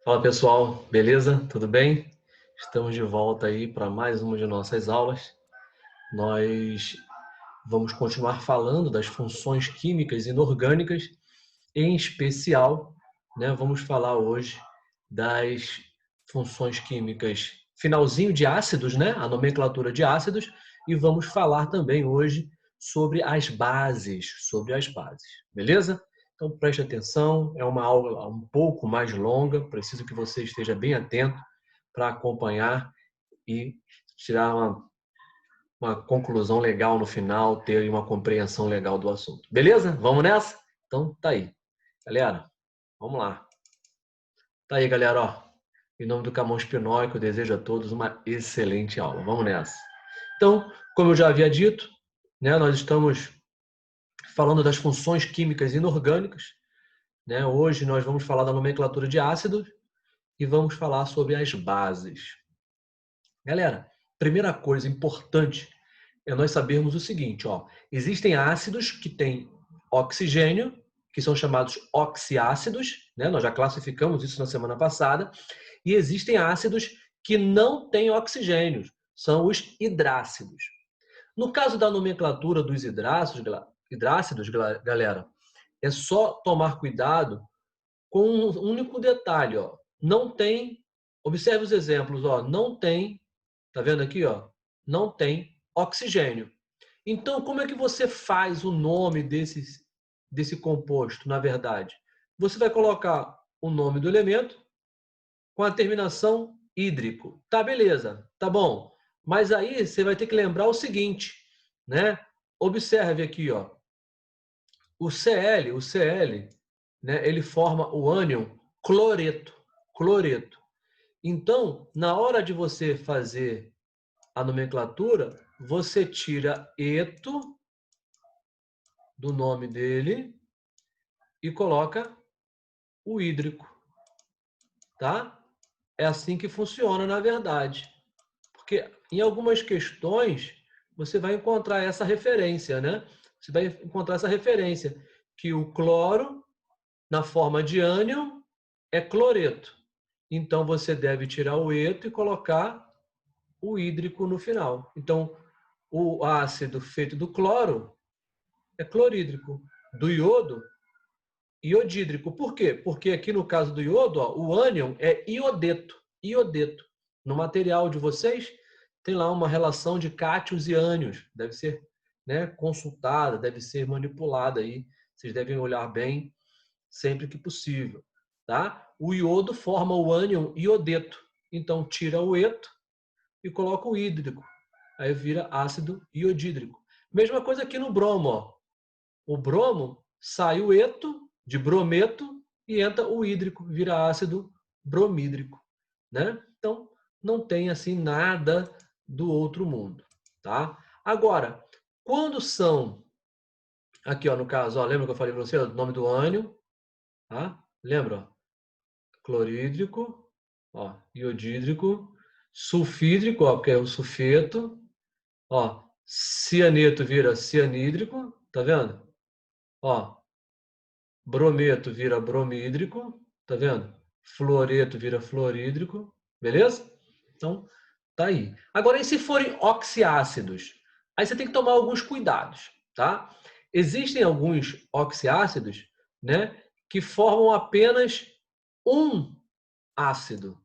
Fala pessoal, beleza? Tudo bem? Estamos de volta aí para mais uma de nossas aulas. Nós vamos continuar falando das funções químicas inorgânicas, em especial, vamos falar hoje das funções químicas finalzinho de ácidos, a nomenclatura de ácidos, e vamos falar também hoje sobre as bases, beleza? Então preste atenção, é uma aula um pouco mais longa, preciso que você esteja bem atento para acompanhar e tirar uma conclusão legal no final, ter uma compreensão legal do assunto. Beleza? Vamos nessa? Então tá aí. Galera, vamos lá. Tá aí, galera, ó. Em nome do Camões Pinóquio, eu desejo a todos uma excelente aula. Vamos nessa. Então, como eu já havia dito, nós estamos falando das funções químicas inorgânicas. Hoje nós vamos falar da nomenclatura de ácidos e vamos falar sobre as bases. Galera, primeira coisa importante é nós sabermos o seguinte, ó. Existem ácidos que têm oxigênio, que são chamados oxiácidos, nós já classificamos isso na semana passada, e existem ácidos que não têm oxigênio, são os hidrácidos. No caso da nomenclatura dos hidrácidos, galera, é só tomar cuidado com um único detalhe, ó. Não tem, observe os exemplos, ó, não tem, tá vendo aqui, ó? Não tem oxigênio. Então, como é que você faz o nome desse composto, na verdade? Você vai colocar o nome do elemento com a terminação hídrico. Tá, beleza, tá bom. Mas aí você vai ter que lembrar o seguinte, Observe aqui, ó. O Cl, ele forma o ânion cloreto. Então, na hora de você fazer a nomenclatura, você tira eto do nome dele e coloca o hídrico, tá? É assim que funciona, na verdade. Porque em algumas questões você vai encontrar essa referência, Você vai encontrar essa referência que o cloro, na forma de ânion, é cloreto. Então você deve tirar o eto e colocar o hídrico no final. Então, o ácido feito do cloro é clorídrico. Do iodo, iodídrico. Por quê? Porque aqui no caso do iodo, ó, o ânion é iodeto. Iodeto. No material de vocês, tem lá uma relação de cátions e ânions. Deve ser consultada, deve ser manipulada aí. Vocês devem olhar bem sempre que possível. Tá? O iodo forma o ânion iodeto. Então, tira o eto e coloca o hídrico. Aí vira ácido iodídrico. Mesma coisa aqui no bromo. Ó. O bromo sai o eto de brometo e entra o hídrico, vira ácido bromídrico. Então, não tem assim nada do outro mundo. Tá? Agora, quando são... Aqui, ó, no caso, ó, lembra que eu falei para você o nome do ânion? Tá? Lembra? Ó? Clorídrico, ó, iodídrico, sulfídrico, ó, porque é o sulfeto, ó, cianeto vira cianídrico, tá vendo? Ó, brometo vira bromídrico, tá vendo? Fluoreto vira fluorídrico, beleza? Então, tá aí. Agora, e se forem oxiácidos? Aí você tem que tomar alguns cuidados, tá? Existem alguns oxiácidos, que formam apenas um ácido,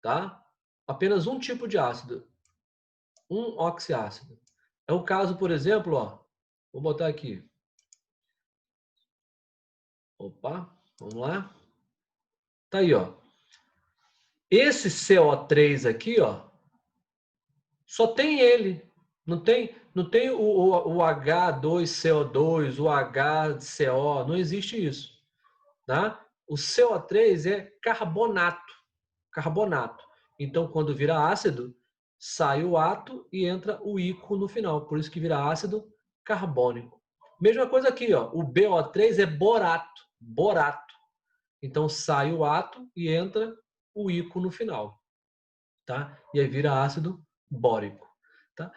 tá? Apenas um tipo de ácido, um oxiácido. É o caso, por exemplo, ó, vou botar aqui. Opa, vamos lá. Tá aí, ó. Esse CO3 aqui, ó, só tem ele. Não tem o H2CO2, o HCO, não existe isso, tá? O CO3 é carbonato. Então, quando vira ácido, sai o ato e entra o íco no final. Por isso que vira ácido carbônico. Mesma coisa aqui, ó. O BO3 é borato. Então, sai o ato e entra o íco no final. Tá? E aí vira ácido bórico. Tá?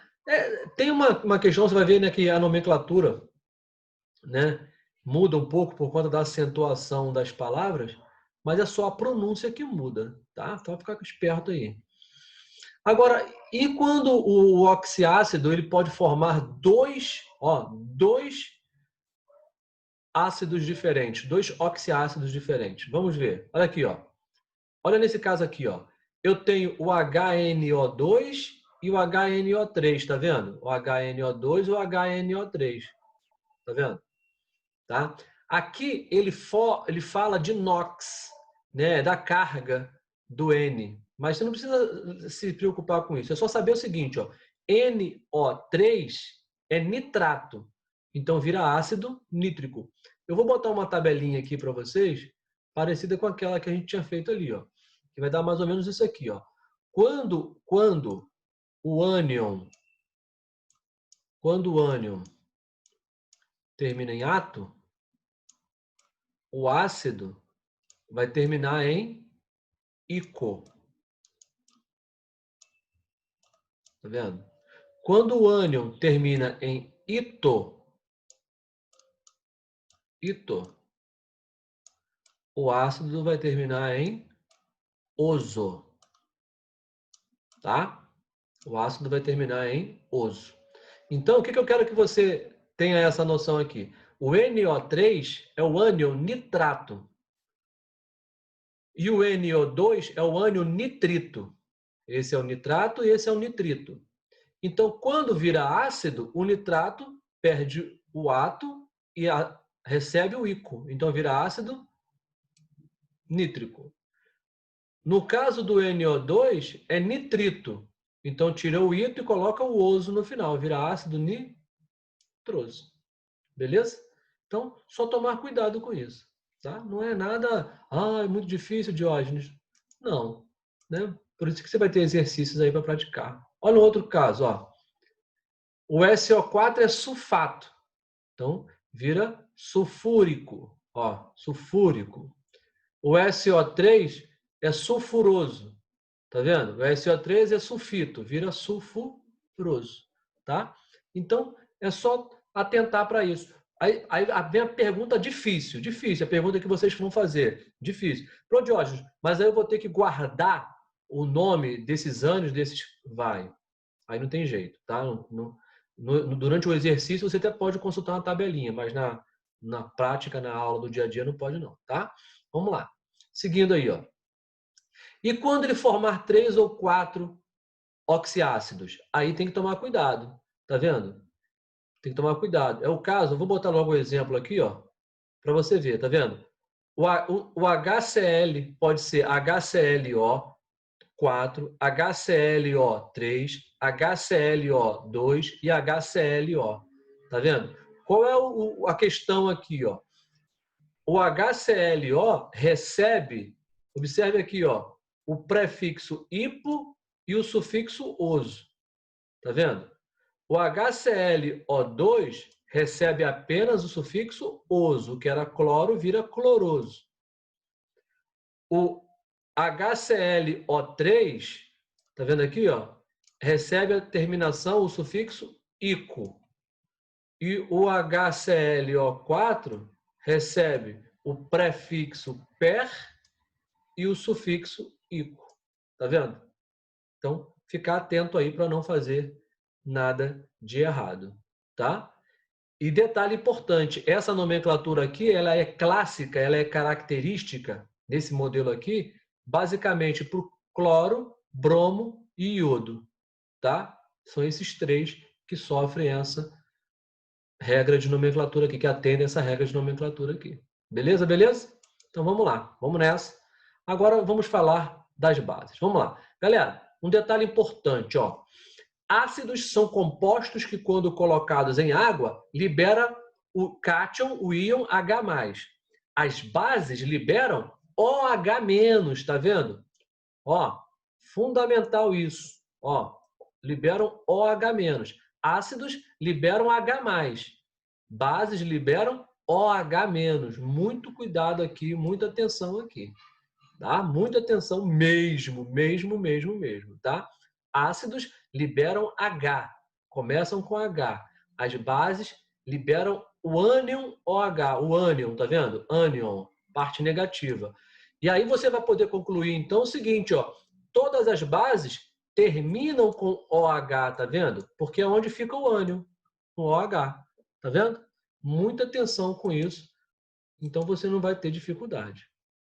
Tem uma questão, você vai ver que a nomenclatura muda um pouco por conta da acentuação das palavras, mas é só a pronúncia que muda, tá? Então, ficar esperto aí. Agora, e quando o oxiácido ele pode formar dois ácidos diferentes, dois oxiácidos diferentes? Vamos ver. Olha aqui, ó. Olha nesse caso aqui, ó. Eu tenho o HNO2 e o HNO3, tá vendo? O HNO2 e o HNO3, tá vendo? Tá? Aqui ele fala de NOx, né? Da carga do N. Mas você não precisa se preocupar com isso. É só saber o seguinte, ó. NO3 é nitrato. Então vira ácido nítrico. Eu vou botar uma tabelinha aqui para vocês, parecida com aquela que a gente tinha feito ali, ó. Que vai dar mais ou menos isso aqui, ó. Quando o ânion termina em ato, o ácido vai terminar em ico. Tá vendo? Quando o ânion termina em ito, o ácido vai terminar em oso. Tá? O ácido vai terminar em oso. Então, o que eu quero que você tenha essa noção aqui? O NO3 é o ânion nitrato. E o NO2 é o ânion nitrito. Esse é o nitrato e esse é o nitrito. Então, quando vira ácido, o nitrato perde o átomo e recebe o ico. Então, vira ácido nítrico. No caso do NO2, é nitrito. Então, tira o ito e coloca o oso no final. Vira ácido nitroso. Beleza? Então, só tomar cuidado com isso. Tá? Não é nada, é muito difícil, Diógenes. Não. Né? Por isso que você vai ter exercícios aí para praticar. Olha o outro caso. Ó. O SO4 é sulfato. Então, vira sulfúrico. Ó, sulfúrico. O SO3 é sulfuroso. Tá vendo? O SO3 é sulfito, vira sulfuroso. Tá? Então, é só atentar para isso. Aí vem a pergunta difícil, a pergunta que vocês vão fazer. Difícil. Pro Diógenes, mas aí eu vou ter que guardar o nome desses anos, desses. Vai. Aí não tem jeito, tá? Durante o exercício você até pode consultar uma tabelinha, mas na prática, na aula do dia a dia, não pode não, tá? Vamos lá. Seguindo aí, ó. E quando ele formar 3 ou 4 oxiácidos? Aí tem que tomar cuidado, tá vendo? Tem que tomar cuidado. É o caso, eu vou botar logo o exemplo aqui, ó, para você ver, tá vendo? O HCl pode ser HClO, 4, HClO3, HClO2 e HClO. Tá vendo? Qual é a questão aqui, ó? O HClO recebe, observe aqui, ó, o prefixo hipo e o sufixo oso. Tá vendo? O HClO2 recebe apenas o sufixo oso, que era cloro, vira cloroso. O HClO3, tá vendo aqui, ó? Recebe a terminação, o sufixo ico. E o HClO4 recebe o prefixo per e o sufixo ico. Tá vendo? Então, ficar atento aí para não fazer nada de errado, tá? E detalhe importante, essa nomenclatura aqui, ela é clássica, ela é característica desse modelo aqui, basicamente para o cloro, bromo e iodo, tá? São esses três que sofrem essa regra de nomenclatura aqui, que atendem essa regra de nomenclatura aqui. Beleza, beleza? Então vamos lá, vamos nessa. Agora vamos falar das bases. Vamos lá. Galera, um detalhe importante, ó. Ácidos são compostos que, quando colocados em água, libera o cátion, o íon H+. As bases liberam OH-, tá vendo? Ó, fundamental isso. Ó, liberam OH-. Ácidos liberam H+. Bases liberam OH-. Muito cuidado aqui, muita atenção aqui. Tá? Muita atenção mesmo, tá? Ácidos liberam H, começam com H. As bases liberam o ânion OH, o ânion, tá vendo? Ânion, parte negativa. E aí você vai poder concluir, então, o seguinte, ó, todas as bases terminam com OH, tá vendo? Porque é onde fica o ânion, com OH, tá vendo? Muita atenção com isso, então você não vai ter dificuldade,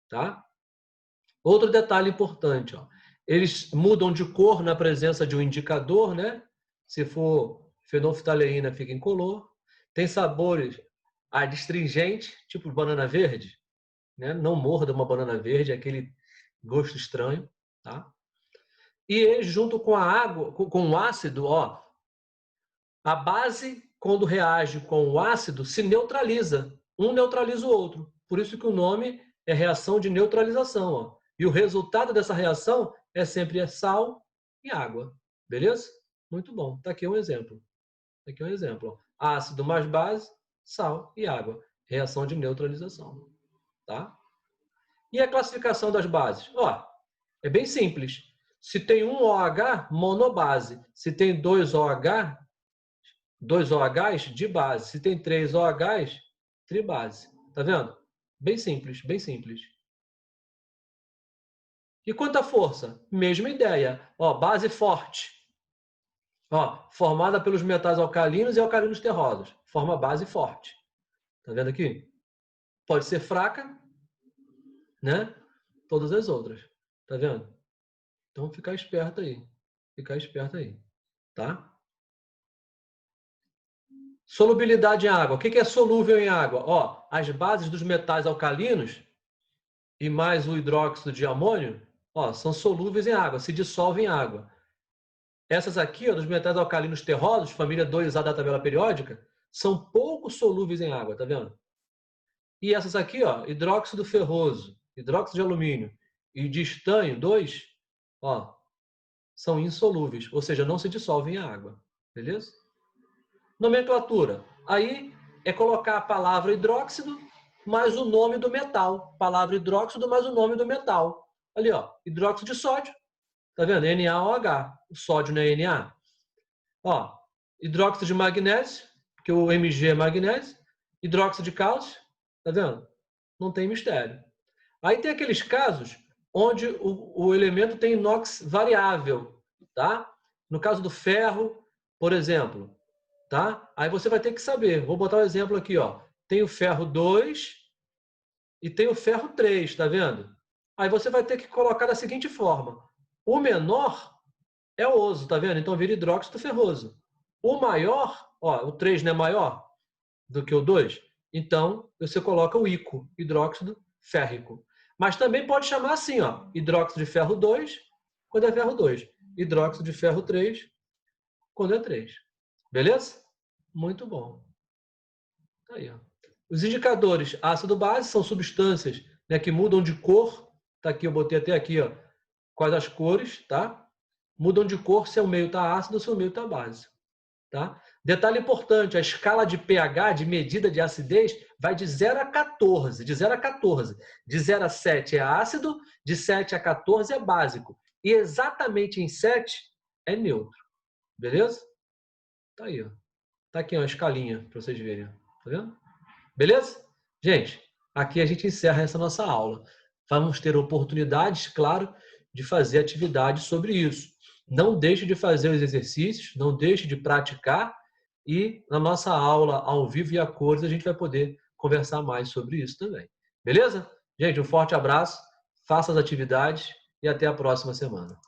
tá? Outro detalhe importante, ó, eles mudam de cor na presença de um indicador, né? Se for fenolftaleína, fica incolor. Tem sabores adstringentes, tipo banana verde, né? Não morda uma banana verde, é aquele gosto estranho, tá? E eles, junto com a água, com o ácido, ó, a base, quando reage com o ácido, se neutraliza. Um neutraliza o outro. Por isso que o nome é reação de neutralização, ó. E o resultado dessa reação é sempre sal e água. Beleza? Muito bom. Está aqui um exemplo. Tá aqui um exemplo. Ó. Ácido mais base, sal e água. Reação de neutralização. Tá? E a classificação das bases? Ó, é bem simples. Se tem um OH, monobase. Se tem dois OHs, de base. Se tem 3 OHs, tribase. Tá vendo? Bem simples, bem simples. E quanto à força? Mesma ideia. Ó, base forte. Ó, formada pelos metais alcalinos e alcalinos terrosos. Forma base forte. Tá vendo aqui? Pode ser fraca, né? Todas as outras. Tá vendo? Então, ficar esperto aí. Ficar esperto aí. Tá? Solubilidade em água. O que é solúvel em água? Ó, as bases dos metais alcalinos e mais o hidróxido de amônio, ó, são solúveis em água, se dissolvem em água. Essas aqui, ó, dos metais alcalinos terrosos, família 2A da tabela periódica, são pouco solúveis em água, tá vendo? E essas aqui, ó, hidróxido ferroso, hidróxido de alumínio e de estanho 2, ó, são insolúveis, ou seja, não se dissolvem em água, beleza? Nomenclatura. Aí é colocar a palavra hidróxido mais o nome do metal. Palavra hidróxido mais o nome do metal. Ali, ó, hidróxido de sódio. Tá vendo? NaOH. O sódio não é Na. Ó, hidróxido de magnésio, porque o Mg é magnésio. Hidróxido de cálcio. Tá vendo? Não tem mistério. Aí tem aqueles casos onde o elemento tem inox variável, tá? No caso do ferro, por exemplo, tá? Aí você vai ter que saber. Vou botar um exemplo aqui, ó. Tem o ferro 2 e tem o ferro 3, tá vendo? Aí você vai ter que colocar da seguinte forma. O menor é o oso, tá vendo? Então vira hidróxido ferroso. O maior, ó, o 3 não é maior do que o 2? Então você coloca o ico, hidróxido férrico. Mas também pode chamar assim, ó, hidróxido de ferro 2, quando é ferro 2. Hidróxido de ferro 3, quando é 3. Beleza? Muito bom. Aí, ó. Os indicadores ácido-base são substâncias, né, que mudam de cor. Tá aqui, eu botei até aqui, ó, quais as cores, tá? Mudam de cor se o meio está ácido ou se o meio está base. Tá? Detalhe importante, a escala de pH, de medida de acidez, vai de 0 a 14. De 0 a 14. De 0 a 7 é ácido, de 7 a 14 é básico. E exatamente em 7 é neutro. Beleza? Tá aí, ó. Tá aqui ó, a escalinha para vocês verem. Tá vendo? Beleza? Gente, aqui a gente encerra essa nossa aula. Vamos ter oportunidades, claro, de fazer atividades sobre isso. Não deixe de fazer os exercícios, não deixe de praticar e na nossa aula ao vivo e a cores a gente vai poder conversar mais sobre isso também. Beleza? Gente, um forte abraço, faça as atividades e até a próxima semana.